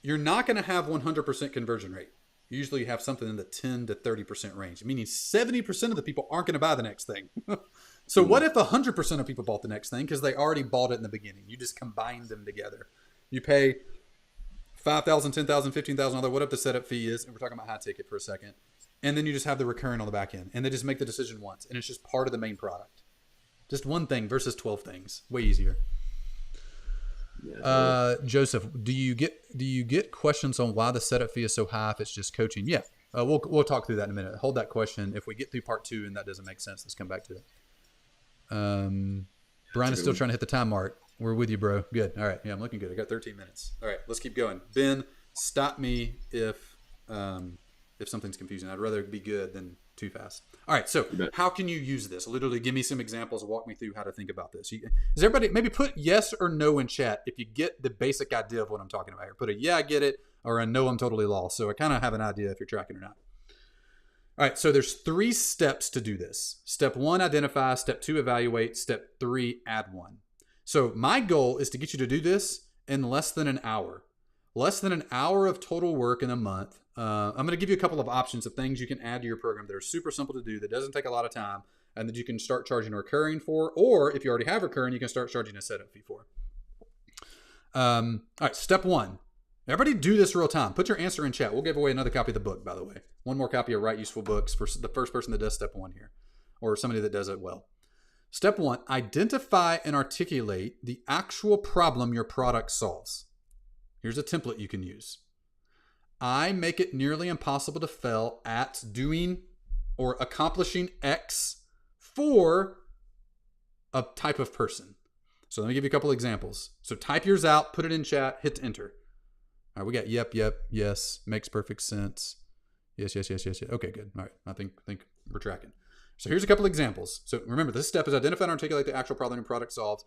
you're not going to have 100% conversion rate. You usually have something in the 10 to 30% range, meaning 70% of the people aren't going to buy the next thing. So what if 100% of people bought the next thing because they already bought it in the beginning? You just combine them together. You pay $5,000, $10,000, $15,000, whatever the setup fee is, and we're talking about high ticket for a second, and then you just have the recurring on the back end, and they just make the decision once, and it's just part of the main product. Just one thing versus 12 things. Way easier. Yeah, Joseph, do you get questions on why the setup fee is so high if it's just coaching? Yeah, we'll talk through that in a minute. Hold that question. If we get through part 2 and that doesn't make sense, let's come back to it. Brian is still trying to hit the time mark. We're with you, bro. Good. All right. Yeah, I'm looking good. I got 13 minutes. All right, let's keep going. Ben, stop me if something's confusing. I'd rather be good than too fast. All right. So how can you use this? Literally give me some examples. Walk me through how to think about this. Does everybody maybe put yes or no in chat if you get the basic idea of what I'm talking about here? Put a yeah, I get it, or a no, I'm totally lost. So I kind of have an idea if you're tracking or not. All right. So there's 3 steps to do this. Step 1, identify. Step 2, evaluate. Step 3, add 1. So my goal is to get you to do this in less than an hour. Less than an hour of total work in a month. I'm going to give you a couple of options of things you can add to your program that are super simple to do, that doesn't take a lot of time, and that you can start charging a recurring for, or if you already have recurring, you can start charging a setup fee for. All right, step 1. Everybody do this real time. Put your answer in chat. We'll give away another copy of the book, by the way. One more copy of Write Useful Books for the first person that does step 1 here, or somebody that does it well. Step 1, identify and articulate the actual problem your product solves. Here's a template you can use. I make it nearly impossible to fail at doing or accomplishing X for a type of person. So let me give you a couple examples. So type yours out, put it in chat, hit enter. All right, we got yep, yes, makes perfect sense. Yes. Okay, good. All right, I think we're tracking. So here's a couple examples. So remember, this step is identify and articulate the actual problem your product solves.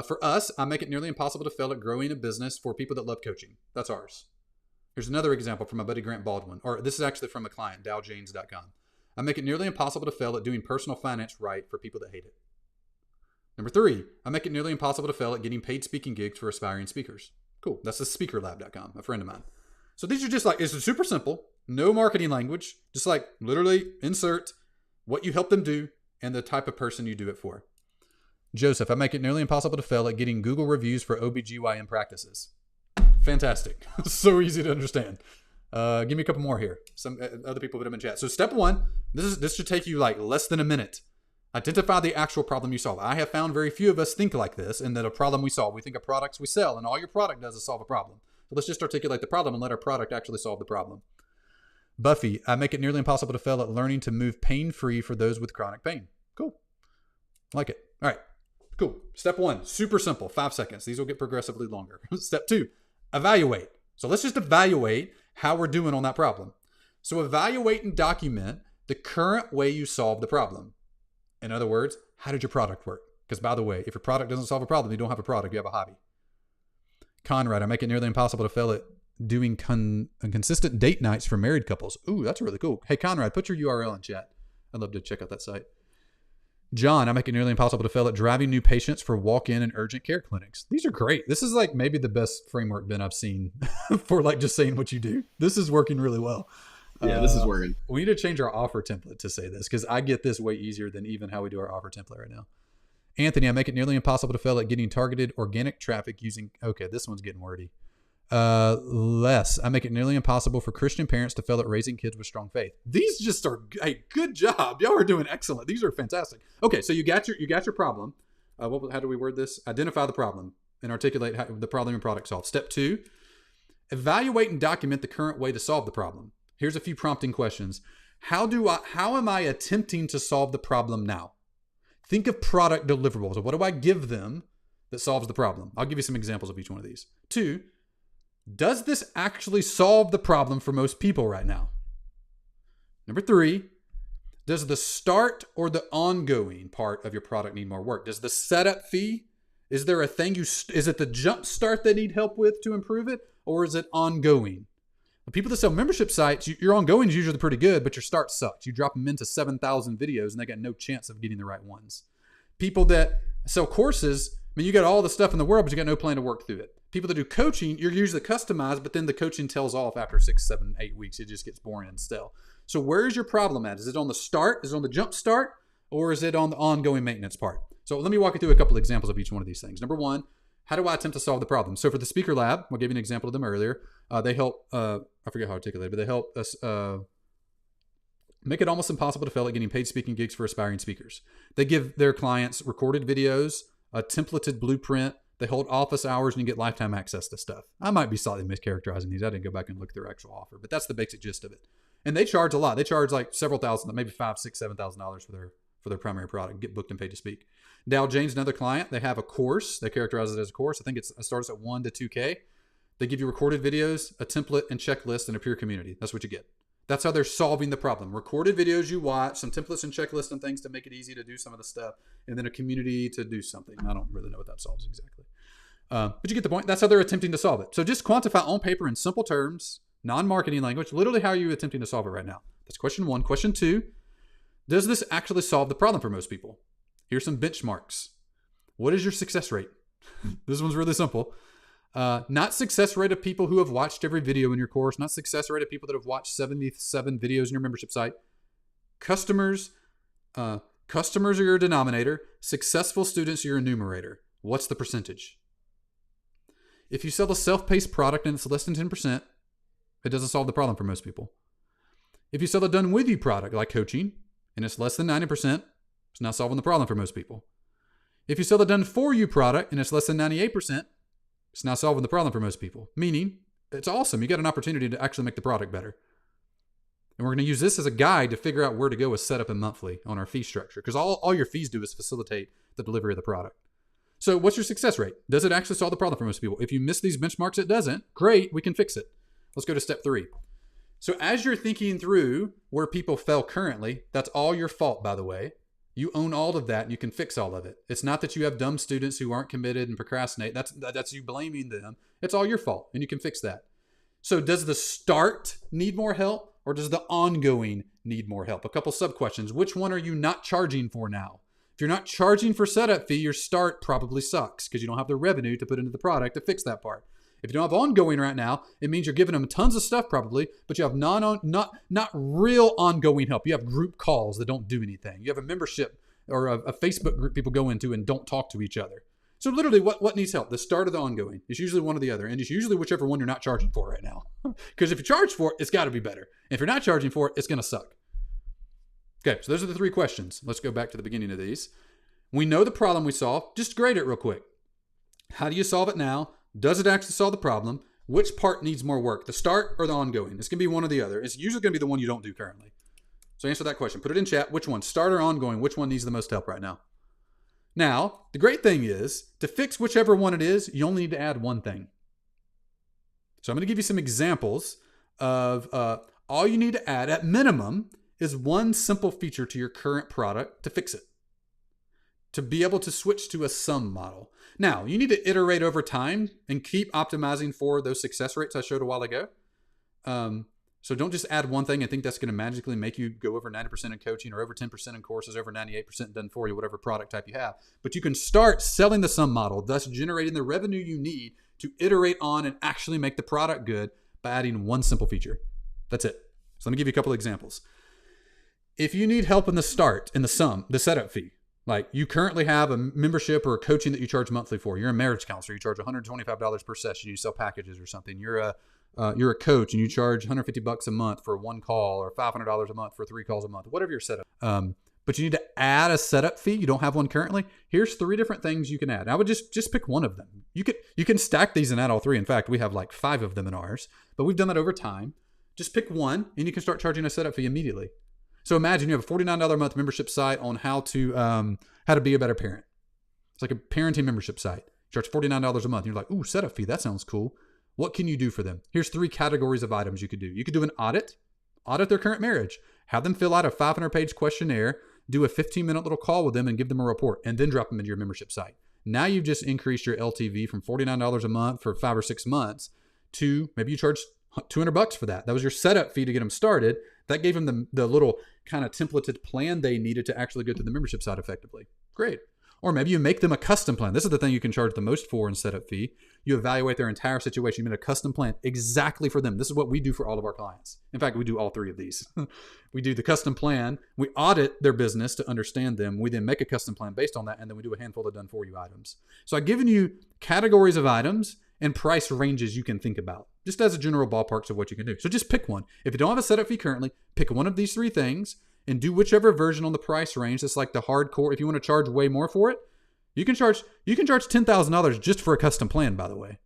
For us, I make it nearly impossible to fail at growing a business for people that love coaching. That's ours. Here's another example from my buddy Grant Baldwin, or this is actually from a client, dowjanes.com. I make it nearly impossible to fail at doing personal finance right for people that hate it. Number 3, I make it nearly impossible to fail at getting paid speaking gigs for aspiring speakers. Cool. That's the speakerlab.com, a friend of mine. So these are just like, it's super simple, no marketing language, just like literally insert what you help them do and the type of person you do it for. Joseph, I make it nearly impossible to fail at getting Google reviews for OBGYN practices. Fantastic. So easy to understand. Give me a couple more here. Some other people put them in chat. So step 1, this should take you like less than a minute. Identify the actual problem you solve. I have found very few of us think like this, and that a problem we solve. We think of products we sell, and all your product does is solve a problem. So let's just articulate the problem and let our product actually solve the problem. Buffy, I make it nearly impossible to fail at learning to move pain-free for those with chronic pain. Cool. Like it. All right. Cool. Step 1, super simple, 5 seconds. These will get progressively longer. Step 2, evaluate. So let's just evaluate how we're doing on that problem. So evaluate and document the current way you solve the problem. In other words, how did your product work? Because by the way, if your product doesn't solve a problem, you don't have a product, you have a hobby. Conrad, I make it nearly impossible to fail at doing consistent date nights for married couples. Ooh, that's really cool. Hey, Conrad, put your URL in chat. I'd love to check out that site. John, I make it nearly impossible to fail at driving new patients for walk-in and urgent care clinics. These are great. This is like maybe the best framework, Ben, I've seen for like just saying what you do. This is working really well. Yeah, this is working. We need to change our offer template to say this because I get this way easier than even how we do our offer template right now. Anthony, I make it nearly impossible to fail at getting targeted organic traffic using. Okay, this one's getting wordy. Les, I make it nearly impossible for Christian parents to fail at raising kids with strong faith. These just are, hey, good job. Y'all are doing excellent. These are fantastic. Okay, so you got your problem. How do we word this? Identify the problem and articulate the problem and product solved. Step 2, evaluate and document the current way to solve the problem. Here's a few prompting questions. How am I attempting to solve the problem now? Think of product deliverables. What do I give them that solves the problem? I'll give you some examples of each one of these. 2, does this actually solve the problem for most people right now? Number 3, does the start or the ongoing part of your product need more work? Does the setup fee, is there a thing is it the jump start they need help with to improve it? Or is it ongoing? The people that sell membership sites, your ongoing is usually pretty good, but your start sucks. You drop them into 7,000 videos and they got no chance of getting the right ones. People that sell courses, I mean, you got all the stuff in the world, but you got no plan to work through it. People that do coaching, you're usually customized, but then the coaching tails off after 6, 7, 8 weeks. It just gets boring and stale. So where's your problem at? Is it on the start? Is it on the jump start? Or is it on the ongoing maintenance part? So let me walk you through a couple of examples of each one of these things. Number 1, how do I attempt to solve the problem? So for the Speaker Lab, I gave you an example of them earlier. They help, I forget how to articulate it, but they help us make it almost impossible to fail at getting paid speaking gigs for aspiring speakers. They give their clients recorded videos, a templated blueprint. They hold office hours and you get lifetime access to stuff. I might be slightly mischaracterizing these. I didn't go back and look at their actual offer, but that's the basic gist of it. And they charge a lot. They charge like several thousand, maybe $5,000, $6,000, $7,000 for their primary product, get booked and paid to speak. Dow Jane's another client. They have a course. They characterize it as a course. I think it starts at $1,000 to $2,000. They give you recorded videos, a template and checklist, and a peer community. That's what you get. That's how they're solving the problem. Recorded videos you watch, some templates and checklists and things to make it easy to do some of the stuff, and then a community to do something. I don't really know what that solves exactly. But you get the point. That's how they're attempting to solve it. So just quantify on paper in simple terms, non-marketing language, literally how are you attempting to solve it right now? That's question 1. Question 2, does this actually solve the problem for most people? Here's some benchmarks. What is your success rate? This one's really simple. Not success rate of people who have watched every video in your course, not success rate of people that have watched 77 videos in your membership site. Customers are your denominator. Successful students are your numerator. What's the percentage? If you sell a self-paced product and it's less than 10%, it doesn't solve the problem for most people. If you sell a done-with-you product like coaching and it's less than 90%, it's not solving the problem for most people. If you sell a done-for-you product and it's less than 98%, it's not solving the problem for most people. Meaning, it's awesome. You got an opportunity to actually make the product better. And we're going to use this as a guide to figure out where to go with setup and monthly on our fee structure. Because all your fees do is facilitate the delivery of the product. So what's your success rate? Does it actually solve the problem for most people? If you miss these benchmarks, it doesn't. Great, we can fix it. Let's go to step 3. So as you're thinking through where people fail currently, that's all your fault, by the way. You own all of that and you can fix all of it. It's not that you have dumb students who aren't committed and procrastinate. That's you blaming them. It's all your fault and you can fix that. So does the start need more help or does the ongoing need more help? A couple sub-questions. Which one are you not charging for now? If you're not charging for setup fee, your start probably sucks because you don't have the revenue to put into the product to fix that part. If you don't have ongoing right now, it means you're giving them tons of stuff probably, but you have not real ongoing help. You have group calls that don't do anything. You have a membership or a Facebook group people go into and don't talk to each other. So literally what needs help? The start or the ongoing? It's usually one or the other. And it's usually whichever one you're not charging for right now. Because if you charge for it, it's got to be better. If you're not charging for it, it's going to suck. Okay, so those are the 3 questions. Let's go back to the beginning of these. We know the problem we solve. Just grade it real quick. How do you solve it now? Does it actually solve the problem? Which part needs more work? The start or the ongoing? It's going to be one or the other. It's usually going to be the one you don't do currently. So answer that question. Put it in chat. Which one? Start or ongoing? Which one needs the most help right now? Now, the great thing is, to fix whichever one it is, you only need to add one thing. So I'm going to give you some examples of all you need to add at minimum is one simple feature to your current product to fix it, to be able to switch to a sum model. Now, you need to iterate over time and keep optimizing for those success rates I showed a while ago. So don't just add one thing and think that's going to magically make you go over 90% in coaching or over 10% in courses, over 98% done for you, whatever product type you have. But you can start selling the sum model, thus generating the revenue you need to iterate on and actually make the product good by adding one simple feature. That's it. So let me give you a couple of examples. If you need help in the start, in the setup fee, like you currently have a membership or a coaching that you charge monthly for. You're a marriage counselor. You charge $125 per session. You sell packages or something. You're a coach and you charge $150 a month for one call or $500 a month for 3 calls a month, whatever your setup. But you need to add a setup fee. You don't have one currently. Here's 3 different things you can add. I would just pick one of them. You can stack these and add all 3. In fact, we have like 5 of them in ours, but we've done that over time. Just pick one and you can start charging a setup fee immediately. So imagine you have a $49 a month membership site on how to be a better parent. It's like a parenting membership site. You charge $49 a month. You're like, ooh, setup fee. That sounds cool. What can you do for them? Here's 3 categories of items you could do. You could do an audit their current marriage, have them fill out a 500-page questionnaire, do a 15-minute little call with them and give them a report, and then drop them into your membership site. Now you've just increased your LTV from $49 a month for 5 or 6 months to maybe you charge $200 for that. That was your setup fee to get them started. That gave them the little kind of templated plan they needed to actually go through the membership site effectively. Great. Or maybe you make them a custom plan. This is the thing you can charge the most for in setup fee. You evaluate their entire situation. You make a custom plan exactly for them. This is what we do for all of our clients. In fact, we do all 3 of these. We do the custom plan. We audit their business to understand them. We then make a custom plan based on that, and then we do a handful of done for you items. So I've given you categories of items and price ranges you can think about, just as a general ballparks of what you can do. So just pick one. If you don't have a setup fee currently, pick one of these 3 things and do whichever version on the price range. That's like the hardcore. If you want to charge way more for it, you can charge $10,000 just for a custom plan, by the way.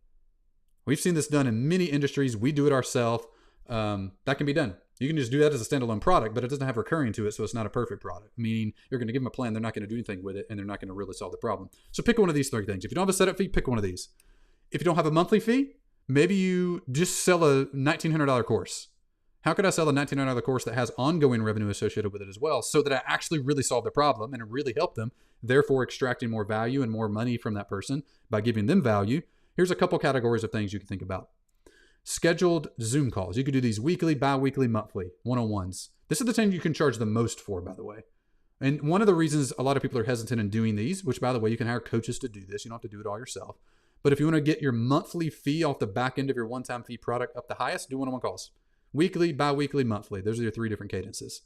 We've seen this done in many industries. We do it ourselves. That can be done. You can just do that as a standalone product, but it doesn't have recurring to it, so it's not a perfect product, meaning you're going to give them a plan. They're not going to do anything with it, and they're not going to really solve the problem. So pick one of these 3 things. If you don't have a setup fee, pick one of these. If you don't have a monthly fee, maybe you just sell a $1,900 course. How could I sell a $1,900 course that has ongoing revenue associated with it as well, so that I actually really solve the problem and really help them, therefore extracting more value and more money from that person by giving them value? Here's a couple categories of things you can think about. Scheduled Zoom calls. You could do these weekly, bi-weekly, monthly, one-on-ones. This is the thing you can charge the most for, by the way. And one of the reasons a lot of people are hesitant in doing these, which by the way, you can hire coaches to do this. You don't have to do it all yourself. But if you want to get your monthly fee off the back end of your one-time fee product up the highest, do one-on-one calls. Weekly, bi-weekly, monthly. Those are your 3 different cadences.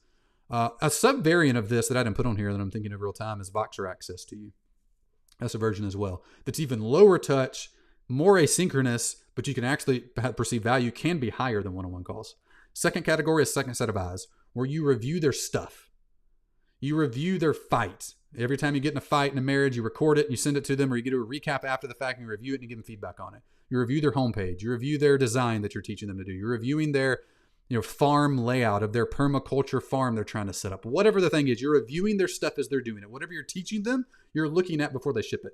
A sub-variant of this that I didn't put on here that I'm thinking of real time is Voxer Access to you. That's a version as well. That's even lower touch, more asynchronous, but you can actually perceive value can be higher than one-on-one calls. Second category is second set of eyes, where you review their stuff. You review their fight. Every time you get in a fight in a marriage, you record it, you send it to them, or you get a recap after the fact and you review it and you give them feedback on it. You review their homepage. You review their design that you're teaching them to do. You're reviewing their farm layout of their permaculture farm they're trying to set up. Whatever the thing is, you're reviewing their stuff as they're doing it. Whatever you're teaching them, you're looking at before they ship it.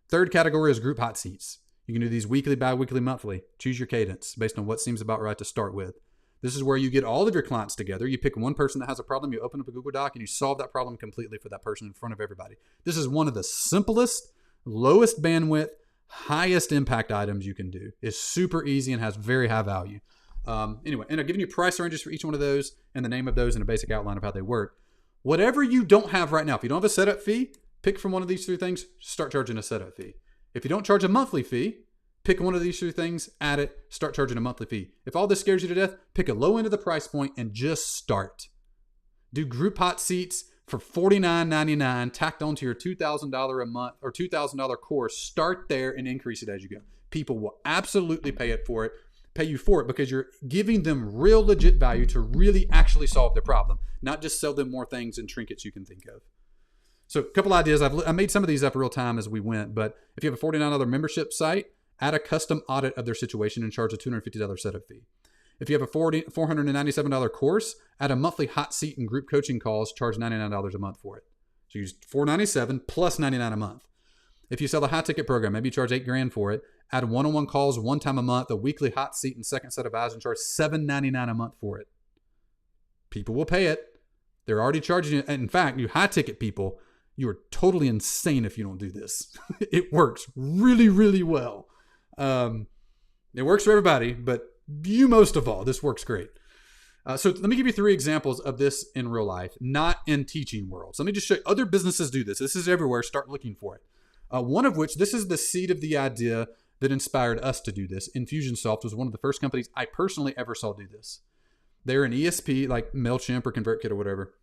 Third category is group hot seats. You can do these weekly, bi-weekly, monthly. Choose your cadence based on what seems about right to start with. This is where you get all of your clients together. You pick one person that has a problem, you open up a Google Doc, and you solve that problem completely for that person in front of everybody. This is one of the simplest, lowest bandwidth, highest impact items you can do. It's super easy and has very high value. Anyway, and I've given you price ranges for each one of those and the name of those and a basic outline of how they work. Whatever you don't have right now, if you don't have a setup fee, pick from one of these 3 things, start charging a setup fee. If you don't charge a monthly fee, pick one of these 3 things, add it, start charging a monthly fee. If all this scares you to death, pick a low end of the price point and just start. Do group hot seats for $49.99 tacked onto your $2,000 a month or $2,000 course. Start there and increase it as you go. People will absolutely pay you for it because you're giving them real legit value to really actually solve their problem, not just sell them more things and trinkets you can think of. So a couple ideas. I made some of these up real time as we went, but if you have a $49 membership site, add a custom audit of their situation and charge a $250 setup fee. If you have a $497 course, add a monthly hot seat and group coaching calls, charge $99 a month for it. So you use $497 plus $99 a month. If you sell a high ticket program, maybe you charge $8,000 for it, add one-on-one calls one time a month, a weekly hot seat and second set of eyes, and charge $799 a month for it. People will pay it. They're already charging you. And in fact, you high ticket people, you are totally insane if you don't do this. It works really, really well. It works for everybody, but you most of all. This works great. So let me give you 3 examples of this in real life, not in teaching world. So let me just show you, other businesses do this. This is everywhere. Start looking for it. One of which, this is the seed of the idea that inspired us to do this. Infusionsoft was one of the first companies I personally ever saw do this. They're an ESP like MailChimp or ConvertKit or whatever.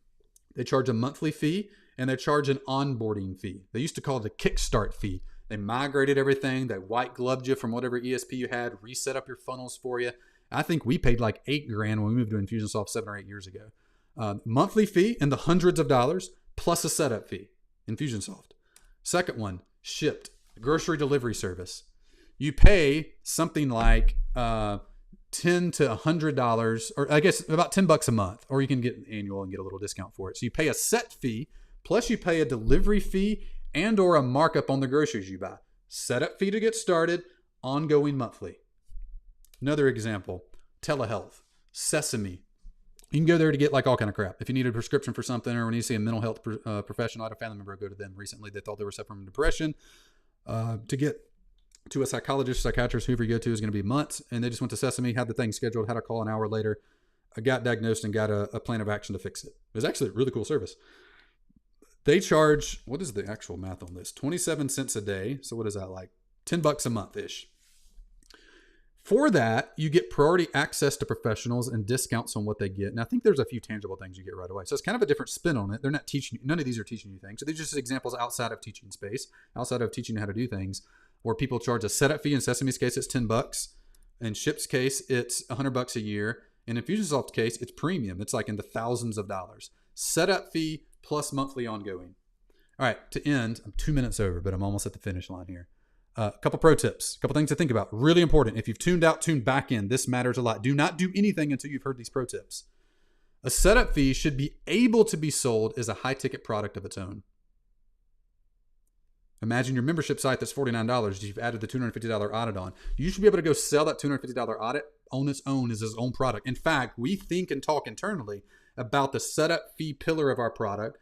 They charge a monthly fee and they charge an onboarding fee. They used to call it a kickstart fee. They migrated everything. They white gloved you from whatever ESP you had, reset up your funnels for you. I think we paid like $8,000 when we moved to Infusionsoft 7 or 8 years ago. Monthly fee in the hundreds of dollars plus a setup fee. Infusionsoft. Second one, Shipped, grocery delivery service. You pay something like $10 to $100, or I guess about $10 a month, or you can get annual and get a little discount for it. So you pay a set fee, plus you pay a delivery fee and or a markup on the groceries you buy. Setup fee to get started, ongoing monthly. Another example, telehealth, Sesame. You can go there to get like all kind of crap. If you need a prescription for something or when you see a mental health professional, I had a family member go to them recently. They thought they were suffering from depression. To get to a psychologist, psychiatrist, whoever you go to is going to be months. And they just went to Sesame, had the thing scheduled, had a call an hour later, got diagnosed and got a plan of action to fix it. It was actually a really cool service. They charge, what is the actual math on this? 27 cents a day. So what is that, like $10 a month-ish? For that, you get priority access to professionals and discounts on what they get. And I think there's a few tangible things you get right away. So it's kind of a different spin on it. They're not teaching you, none of these are teaching you things. So these are just examples outside of teaching space, outside of teaching you how to do things, where people charge a setup fee. In Sesame's case, it's $10. In Ship's case, it's $100 a year. In Infusionsoft's case, it's premium. It's like in the thousands of dollars. Setup fee plus monthly ongoing. All right, to end, I'm 2 minutes over, but I'm almost at the finish line here. A couple pro tips, a couple things to think about. Really important. If you've tuned out, tune back in. This matters a lot. Do not do anything until you've heard these pro tips. A setup fee should be able to be sold as a high-ticket product of its own. Imagine your membership site that's $49. You've added the $250 audit on. You should be able to go sell that $250 audit on its own as its own product. In fact, we think and talk internally about the setup fee pillar of our product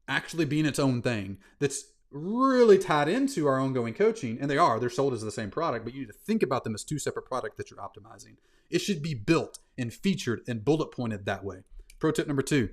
actually being its own thing that's really tied into our ongoing coaching. And they're sold as the same product, but you need to think about them as 2 separate products that you're optimizing. It should be built and featured and bullet pointed that way. Pro tip number 2,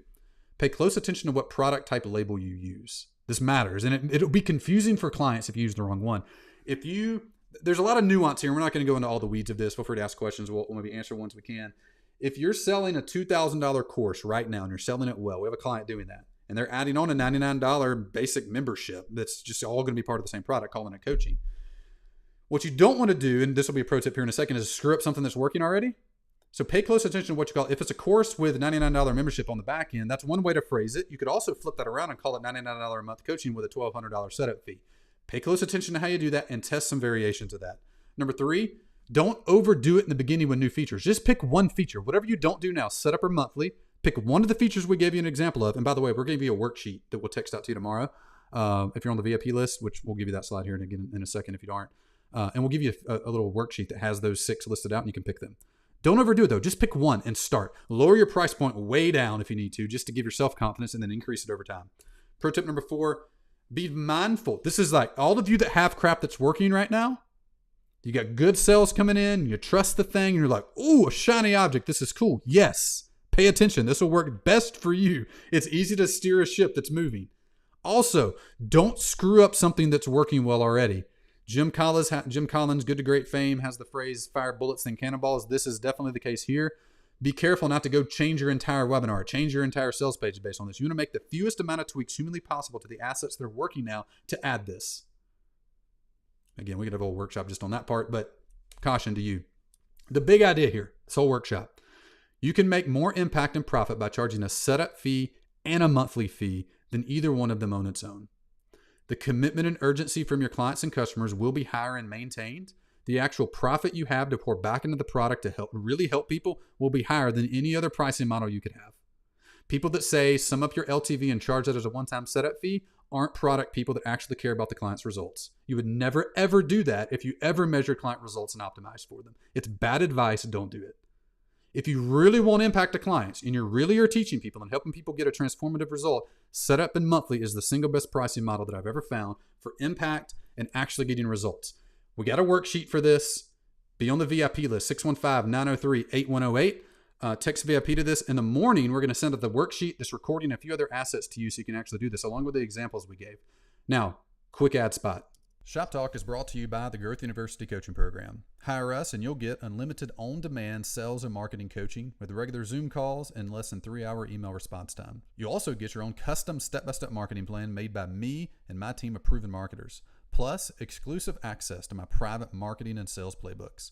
pay close attention to what product type label you use. This matters, and it'll be confusing for clients if you use the wrong one. There's a lot of nuance here. We're not going to go into all the weeds of this. Feel free to ask questions. We'll maybe answer ones we can. If you're selling a $2,000 course right now and you're selling it well, we have a client doing that, and they're adding on a $99 basic membership that's just all going to be part of the same product, calling it coaching. What you don't want to do, and this will be a pro tip here in a second, is screw up something that's working already. So pay close attention to what you call it. If it's a course with $99 membership on the back end, that's one way to phrase it. You could also flip that around and call it $99 a month coaching with a $1,200 setup fee. Pay close attention to how you do that and test some variations of that. Number 3, don't overdo it in the beginning with new features. Just pick one feature. Whatever you don't do now, set up or monthly. Pick one of the features we gave you an example of. And by the way, we're going to give you a worksheet that we'll text out to you tomorrow. If you're on the VIP list, which we'll give you that slide here in a second if you aren't. And we'll give you a little worksheet that has those 6 listed out and you can pick them. Don't overdo it though. Just pick one and start. Lower your price point way down if you need to, just to give yourself confidence, and then increase it over time. Pro tip number 4, be mindful. This is like all of you that have crap that's working right now. You got good sales coming in, you trust the thing, and you're like, ooh, a shiny object. This is cool. Yes. Pay attention. This will work best for you. It's easy to steer a ship that's moving. Also, don't screw up something that's working well already. Jim Collins, Good to Great fame, has the phrase fire bullets than cannonballs. This is definitely the case here. Be careful not to go change your entire webinar, change your entire sales page based on this. You want to make the fewest amount of tweaks humanly possible to the assets that are working now to add this. Again, we could have a whole workshop just on that part, but caution to you. The big idea here, this whole workshop, you can make more impact and profit by charging a setup fee and a monthly fee than either one of them on its own. The commitment and urgency from your clients and customers will be higher and maintained. The actual profit you have to pour back into the product to really help people will be higher than any other pricing model you could have. People that say sum up your LTV and charge that as a one-time setup fee aren't product people that actually care about the client's results. You would never, ever do that if you ever measure client results and optimize for them. It's bad advice. Don't do it. If you really want to impact the clients and you really are teaching people and helping people get a transformative result, setup and monthly is the single best pricing model that I've ever found for impact and actually getting results. We got a worksheet for this. Be on the VIP list, 615-903-8108. Text VIP to this. In the morning, we're going to send out the worksheet, this recording, a few other assets to you so you can actually do this along with the examples we gave. Now, quick ad spot. Shop Talk is brought to you by the Growth University Coaching Program. Hire us and you'll get unlimited on-demand sales and marketing coaching with regular Zoom calls and less than 3-hour email response time. You'll also get your own custom step-by-step marketing plan made by me and my team of proven marketers, plus exclusive access to my private marketing and sales playbooks.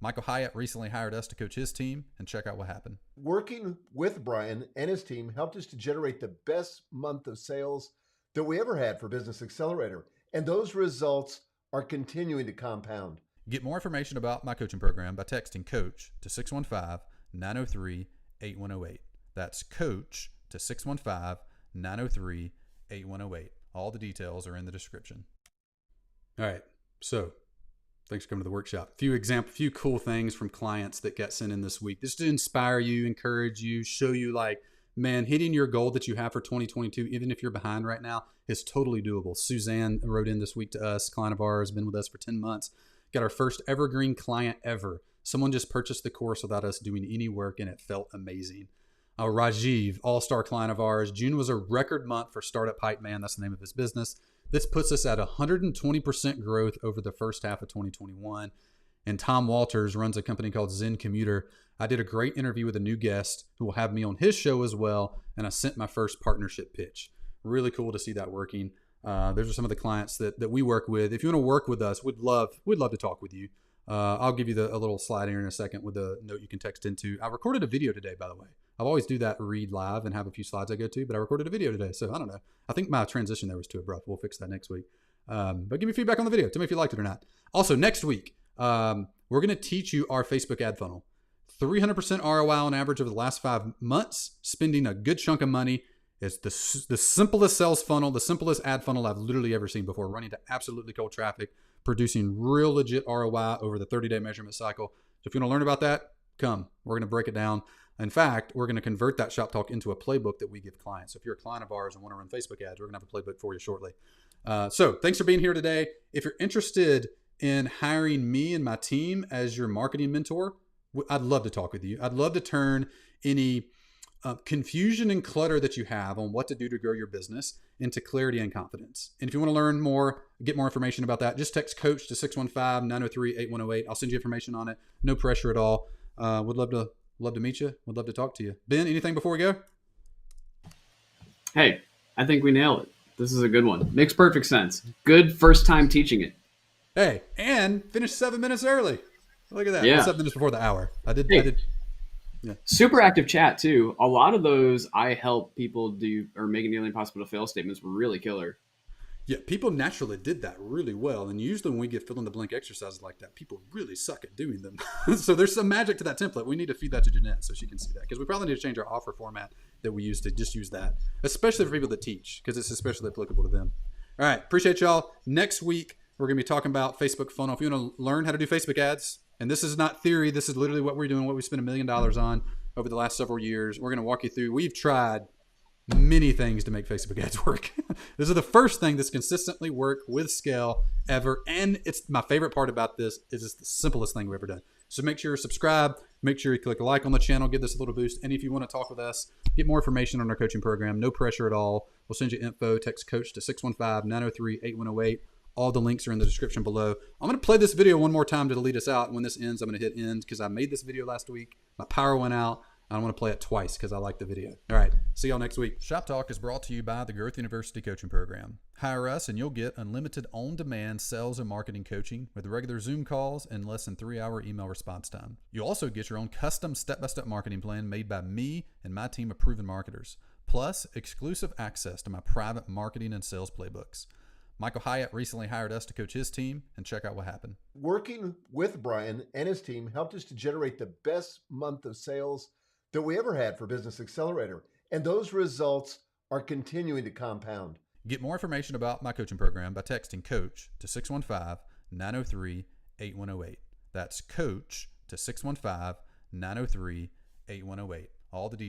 Michael Hyatt recently hired us to coach his team, and check out what happened. Working with Brian and his team helped us to generate the best month of sales that we ever had for Business Accelerator. And those results are continuing to compound. Get more information about my coaching program by texting COACH to 615-903-8108. That's COACH to 615-903-8108. All the details are in the description. All right, so thanks for coming to the workshop. Few cool things from clients that got sent in this week. Just to inspire you, encourage you, show you like, man, hitting your goal that you have for 2022, even if you're behind right now, is totally doable. Suzanne wrote in this week to us, client of ours, been with us for 10 months, got our first evergreen client ever. Someone just purchased the course without us doing any work, and it felt amazing. Rajiv, all-star client of ours, June was a record month for Startup Hype Man. That's the name of his business. This puts us at 120% growth over the first half of 2021. And Tom Walters runs a company called Zen Commuter. I did a great interview with a new guest who will have me on his show as well, and I sent my first partnership pitch. Really cool to see that working. Those are some of the clients that we work with. If you want to work with us, we'd love to talk with you. I'll give you a little slide here in a second with a note you can text into. I recorded a video today, by the way. I always do that, read live and have a few slides I go to, but I recorded a video today. So I don't know. I think my transition there was too abrupt. We'll fix that next week. But give me feedback on the video. Tell me if you liked it or not. Also, next week, we're going to teach you our Facebook ad funnel. 300% ROI on average over the last 5 months, spending a good chunk of money. It's the simplest sales funnel, the simplest ad funnel I've literally ever seen before, running to absolutely cold traffic, producing real legit ROI over the 30-day measurement cycle. So if you want to learn about that, come. We're going to break it down. In fact, we're going to convert that Shop Talk into a playbook that we give clients. So if you're a client of ours and want to run Facebook ads, we're going to have a playbook for you shortly. So thanks for being here today. If you're interested in hiring me and my team as your marketing mentor, I'd love to talk with you. I'd love to turn any confusion and clutter that you have on what to do to grow your business into clarity and confidence. And if you want to learn more, get more information about that, just text COACH to 615-903-8108. I'll send you information on it. No pressure at all. Would love to meet you. Would love to talk to you. Ben, anything before we go? Hey, I think we nailed it. This is a good one. Makes perfect sense. Good first time teaching it. Hey, and finished 7 minutes early. Look at that. Yeah. 7 minutes before the hour. I did. Yeah. Super active chat too. A lot of those I help people do or make it nearly impossible to fail statements were really killer. Yeah, people naturally did that really well. And usually when we get fill in the blank exercises like that, people really suck at doing them. So there's some magic to that template. We need to feed that to Jeanette so she can see that. Because we probably need to change our offer format that we use to just use that, especially for people that teach, because it's especially applicable to them. All right. Appreciate y'all. Next week, we're going to be talking about Facebook funnel. If you want to learn how to do Facebook ads, and this is not theory, this is literally what we're doing, what we spent $1 million on over the last several years. We're going to walk you through. We've tried many things to make Facebook ads work. This is the first thing that's consistently worked with scale ever. And it's my favorite part about this is it's the simplest thing we've ever done. So make sure you subscribe, make sure you click a like on the channel, give this a little boost. And if you want to talk with us, get more information on our coaching program, no pressure at all. We'll send you info, text COACH to 615-903-8108. All the links are in the description below. I'm going to play this video one more time to lead us out. And when this ends, I'm going to hit end because I made this video last week. My power went out. I want to play it twice because I like the video. All right. See y'all next week. Shop Talk is brought to you by the Growth University Coaching Program. Hire us and you'll get unlimited on-demand sales and marketing coaching with regular Zoom calls and less than 3-hour email response time. You'll also get your own custom step-by-step marketing plan made by me and my team of proven marketers, plus exclusive access to my private marketing and sales playbooks. Michael Hyatt recently hired us to coach his team, and check out what happened. Working with Brian and his team helped us to generate the best month of sales that we ever had for Business Accelerator. And those results are continuing to compound. Get more information about my coaching program by texting COACH to 615-903-8108. That's COACH to 615-903-8108. All the details.